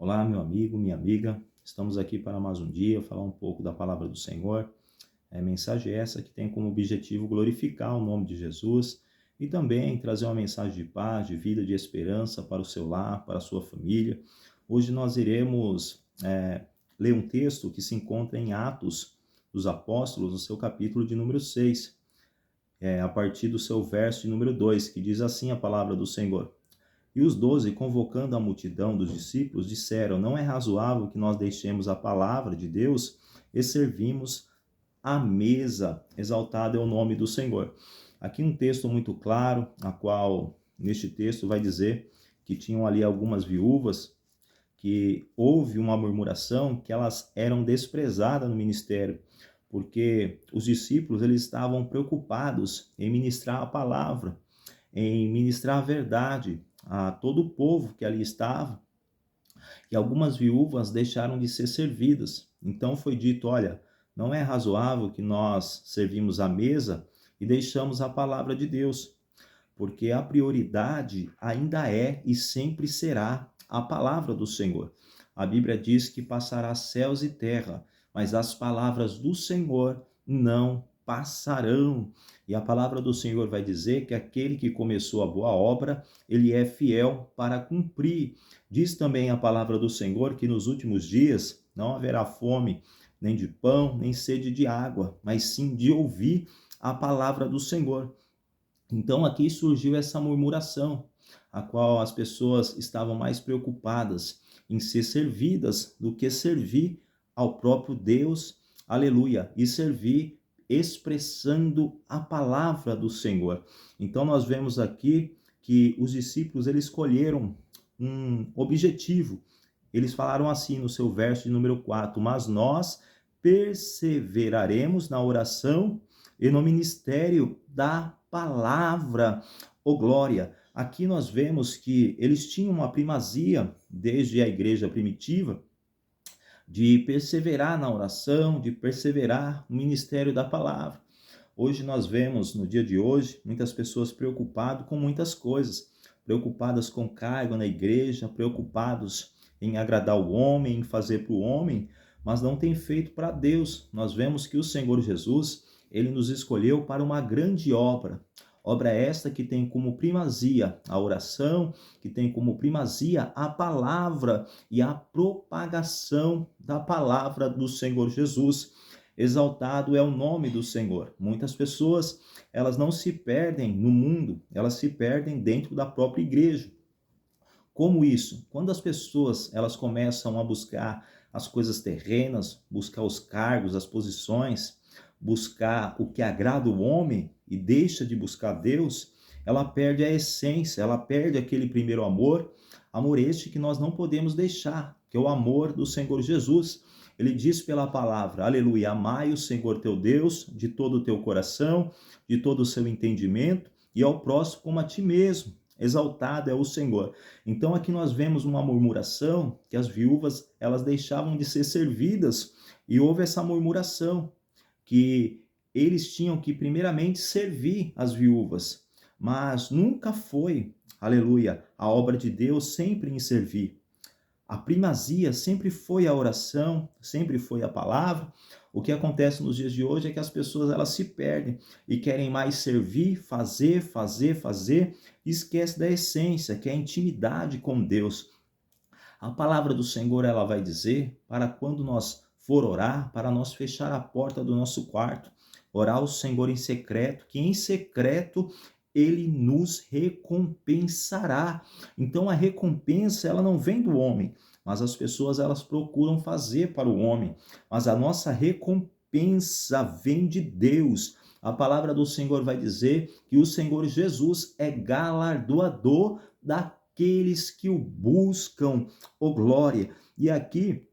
Olá, meu amigo, minha amiga. Estamos aqui para mais um dia, falar um pouco da palavra do Senhor. Mensagem essa que tem como objetivo glorificar o nome de Jesus e também trazer uma mensagem de paz, de vida, de esperança para o seu lar, para a sua família. Hoje nós iremos ler um texto que se encontra em Atos dos Apóstolos, no seu capítulo de número 6, a partir do seu verso de número 2, que diz assim a palavra do Senhor. E os 12, convocando a multidão dos discípulos, disseram: Não é razoável que nós deixemos a palavra de Deus e servimos à mesa. Exaltado é o nome do Senhor. Aqui um texto muito claro, a qual, neste texto, vai dizer que tinham ali algumas viúvas, que houve uma murmuração, que elas eram desprezadas no ministério, porque os discípulos eles estavam preocupados em ministrar a palavra, em ministrar a verdade a todo o povo que ali estava, e algumas viúvas deixaram de ser servidas. Então foi dito, olha, não é razoável que nós servimos a mesa e deixamos a palavra de Deus, porque a prioridade ainda é e sempre será a palavra do Senhor. A Bíblia diz que passará céus e terra, mas as palavras do Senhor não passarão. E a palavra do Senhor vai dizer que aquele que começou a boa obra, ele é fiel para cumprir. Diz também a palavra do Senhor que nos últimos dias não haverá fome, nem de pão, nem sede de água, mas sim de ouvir a palavra do Senhor. Então aqui surgiu essa murmuração, a qual as pessoas estavam mais preocupadas em ser servidas do que servir ao próprio Deus, aleluia, e servir expressando a palavra do Senhor. Então nós vemos aqui que os discípulos eles escolheram um objetivo. Eles falaram assim no seu verso de número 4, mas nós perseveraremos na oração e no ministério da palavra, ô glória. Aqui nós vemos que eles tinham uma primazia, desde a igreja primitiva, de perseverar na oração, de perseverar no ministério da palavra. Hoje nós vemos, no dia de hoje, muitas pessoas preocupadas com muitas coisas, preocupadas com cargo na igreja, preocupados em agradar o homem, em fazer para o homem, mas não tem feito para Deus. Nós vemos que o Senhor Jesus, ele nos escolheu para uma grande obra. Obra esta que tem como primazia a oração, que tem como primazia a palavra e a propagação da palavra do Senhor Jesus. Exaltado é o nome do Senhor. Muitas pessoas, elas não se perdem no mundo, elas se perdem dentro da própria igreja. Como isso? Quando as pessoas, elas começam a buscar as coisas terrenas, buscar os cargos, as posições, buscar o que agrada o homem e deixa de buscar Deus, ela perde a essência, ela perde aquele primeiro amor, amor este que nós não podemos deixar, que é o amor do Senhor Jesus. Ele diz pela palavra, aleluia, amai o Senhor teu Deus de todo o teu coração, de todo o seu entendimento e ao próximo como a ti mesmo. Exaltado é o Senhor. Então aqui nós vemos uma murmuração, que as viúvas elas deixavam de ser servidas e houve essa murmuração, que eles tinham que primeiramente servir as viúvas, mas nunca foi, aleluia, a obra de Deus sempre em servir. A primazia sempre foi a oração, sempre foi a palavra. O que acontece nos dias de hoje é que as pessoas elas se perdem e querem mais servir, fazer, e esquece da essência, que é a intimidade com Deus. A palavra do Senhor ela vai dizer para quando nós for orar, para nós fechar a porta do nosso quarto, orar ao Senhor em secreto, que em secreto ele nos recompensará. Então a recompensa ela não vem do homem, mas as pessoas elas procuram fazer para o homem, mas a nossa recompensa vem de Deus. A palavra do Senhor vai dizer que o Senhor Jesus é galardoador daqueles que o buscam, ô glória. E aqui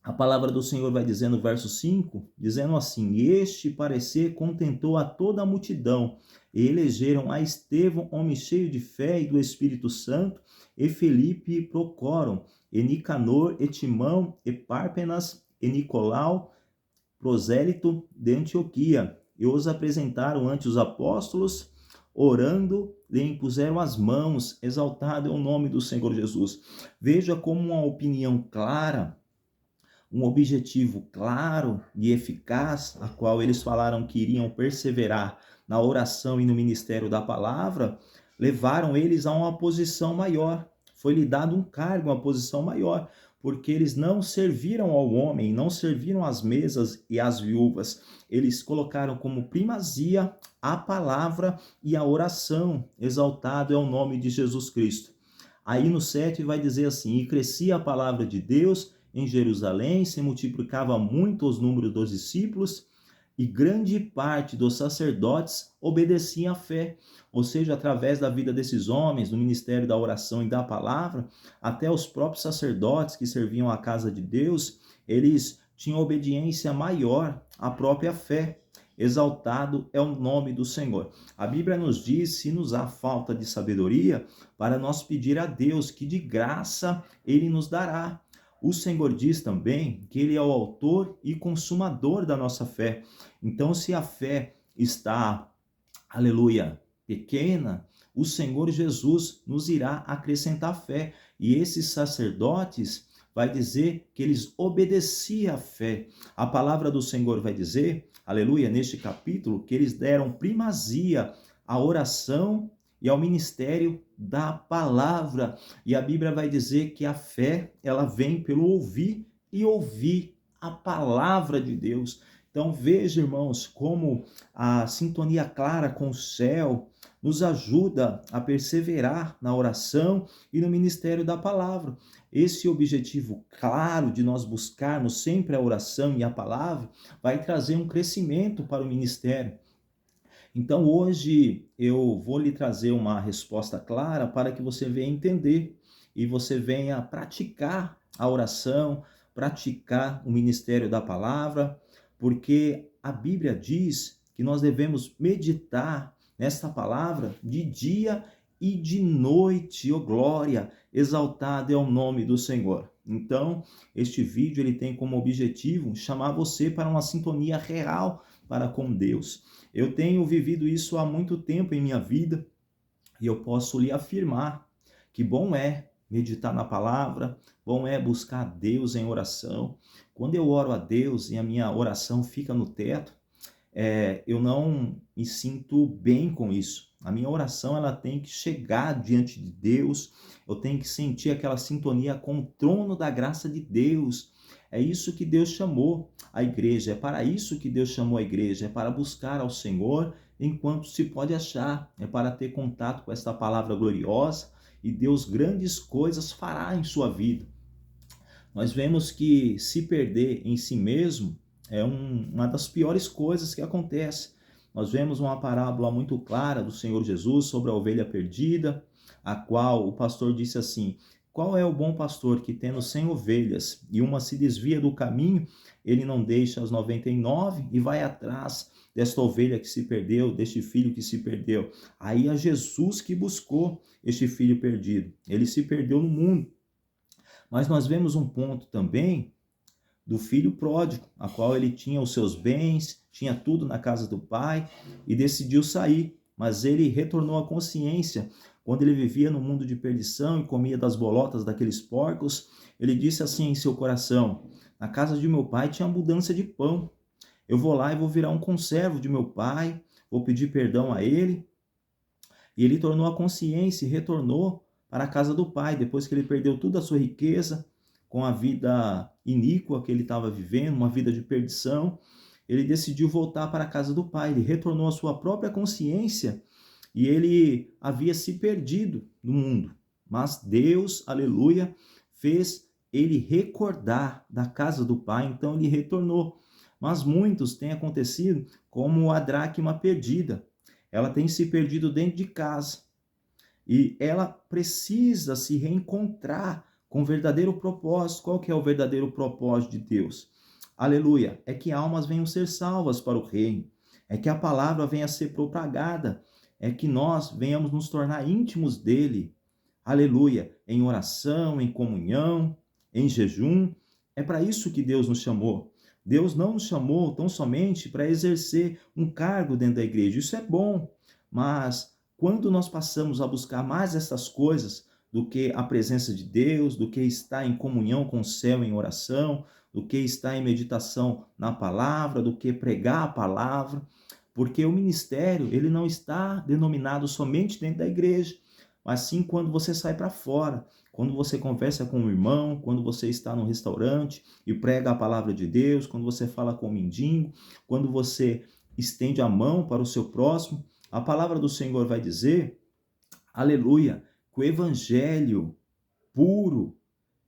a palavra do Senhor vai dizer no verso 5, dizendo assim, este parecer contentou a toda a multidão, e elegeram a Estevão, homem cheio de fé e do Espírito Santo, e Felipe e Procoram, e Nicanor, e Timão, e Párpenas, e Nicolau, prosélito de Antioquia, e os apresentaram ante os apóstolos. orando, lhe impuseram as mãos, exaltado é o nome do Senhor Jesus. Veja como uma opinião clara, um objetivo claro e eficaz, a qual eles falaram que iriam perseverar na oração e no ministério da palavra, levaram eles a uma posição maior. Foi-lhe dado um cargo, uma posição maior, porque eles não serviram ao homem, não serviram às mesas e às viúvas. Eles colocaram como primazia a palavra e a oração. Exaltado é o nome de Jesus Cristo. Aí no 7 vai dizer assim: e crescia a palavra de Deus em Jerusalém, se multiplicava muito os números dos discípulos, e grande parte dos sacerdotes obedecia à fé. Ou seja, através da vida desses homens, do ministério da oração e da palavra, até os próprios sacerdotes que serviam à casa de Deus, eles tinham obediência maior à própria fé. Exaltado é o nome do Senhor. A Bíblia nos diz, se nos há falta de sabedoria, para nós pedir a Deus, que de graça Ele nos dará. O Senhor diz também que Ele é o autor e consumador da nossa fé. Então, se a fé está, aleluia, pequena, o Senhor Jesus nos irá acrescentar fé. E esses sacerdotes vai dizer que eles obedeciam à fé. A palavra do Senhor vai dizer, aleluia, neste capítulo, que eles deram primazia à oração e ao ministério da palavra. E a Bíblia vai dizer que a fé, ela vem pelo ouvir e ouvir a palavra de Deus. Então veja, irmãos, como a sintonia clara com o céu nos ajuda a perseverar na oração e no ministério da palavra. Esse objetivo claro de nós buscarmos sempre a oração e a palavra vai trazer um crescimento para o ministério. Então hoje eu vou lhe trazer uma resposta clara para que você venha entender e você venha praticar a oração, praticar o ministério da palavra, porque a Bíblia diz que nós devemos meditar nesta palavra de dia e de noite. Oh glória, exaltado é o nome do Senhor. Então, este vídeo ele tem como objetivo chamar você para uma sintonia real para com Deus. Eu tenho vivido isso há muito tempo em minha vida e eu posso lhe afirmar que bom é meditar na palavra, bom é buscar Deus em oração. Quando eu oro a Deus e a minha oração fica no teto, eu não me sinto bem com isso. A minha oração ela tem que chegar diante de Deus, eu tenho que sentir aquela sintonia com o trono da graça de Deus. É isso que Deus chamou a igreja, é para isso que Deus chamou a igreja, é para buscar ao Senhor enquanto se pode achar, é para ter contato com esta palavra gloriosa e Deus grandes coisas fará em sua vida. Nós vemos que se perder em si mesmo é uma das piores coisas que acontece. Nós vemos uma parábola muito clara do Senhor Jesus sobre a ovelha perdida, a qual o pastor disse assim: qual é o bom pastor que, tendo 100 ovelhas e uma se desvia do caminho, ele não deixa as 99 e vai atrás desta ovelha que se perdeu, deste filho que se perdeu? Aí é Jesus que buscou este filho perdido. Ele se perdeu no mundo. Mas nós vemos um ponto também do filho pródigo, a qual ele tinha os seus bens, tinha tudo na casa do pai e decidiu sair, mas ele retornou à consciência. Quando ele vivia no mundo de perdição e comia das bolotas daqueles porcos, ele disse assim em seu coração: na casa de meu pai tinha abundância de pão, eu vou lá e vou virar um conservo de meu pai, vou pedir perdão a ele. E ele tornou a consciência e retornou para a casa do pai, depois que ele perdeu toda a sua riqueza, com a vida iníqua que ele estava vivendo, uma vida de perdição. Ele decidiu voltar para a casa do pai, ele retornou à sua própria consciência e ele havia se perdido no mundo. Mas Deus, aleluia, fez ele recordar da casa do pai, então ele retornou. Mas muitos têm acontecido como a dracma perdida. Ela tem se perdido dentro de casa e ela precisa se reencontrar com o verdadeiro propósito. Qual que é o verdadeiro propósito de Deus? Aleluia! É que almas venham ser salvas para o reino, é que a palavra venha a ser propagada, é que nós venhamos nos tornar íntimos dele. Aleluia! Em oração, em comunhão, em jejum. É para isso que Deus nos chamou. Deus não nos chamou tão somente para exercer um cargo dentro da igreja. Isso é bom, mas quando nós passamos a buscar mais essas coisas do que a presença de Deus, do que estar em comunhão com o céu em oração, do que estar em meditação na palavra, do que pregar a palavra, porque o ministério, ele não está denominado somente dentro da igreja, mas sim quando você sai para fora, quando você conversa com um irmão, quando você está no restaurante e prega a palavra de Deus, quando você fala com o mendigo, quando você estende a mão para o seu próximo. A palavra do Senhor vai dizer, aleluia, que o evangelho puro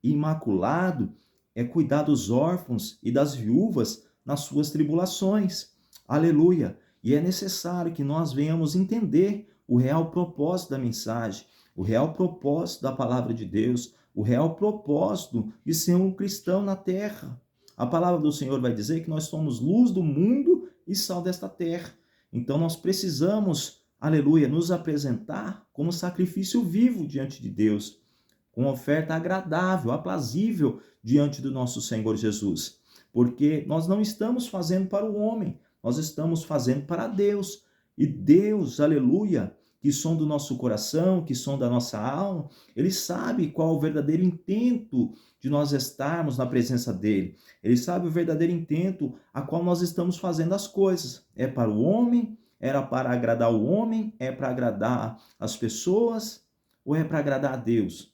e imaculado é cuidar dos órfãos e das viúvas nas suas tribulações. Aleluia! E é necessário que nós venhamos entender o real propósito da mensagem, o real propósito da palavra de Deus, o real propósito de ser um cristão na terra. A palavra do Senhor vai dizer que nós somos luz do mundo e sal desta terra. Então nós precisamos, aleluia, nos apresentar como sacrifício vivo diante de Deus, com oferta agradável, aprazível diante do nosso Senhor Jesus. Porque nós não estamos fazendo para o homem, nós estamos fazendo para Deus. E Deus, aleluia, que som do nosso coração, que som da nossa alma, Ele sabe qual é o verdadeiro intento de nós estarmos na presença dEle. Ele sabe o verdadeiro intento a qual nós estamos fazendo as coisas. É para o homem? Era para agradar o homem? É para agradar as pessoas? Ou é para agradar a Deus?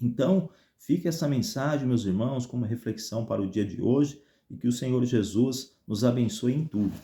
Então, fique essa mensagem, meus irmãos, como reflexão para o dia de hoje e que o Senhor Jesus nos abençoe em tudo.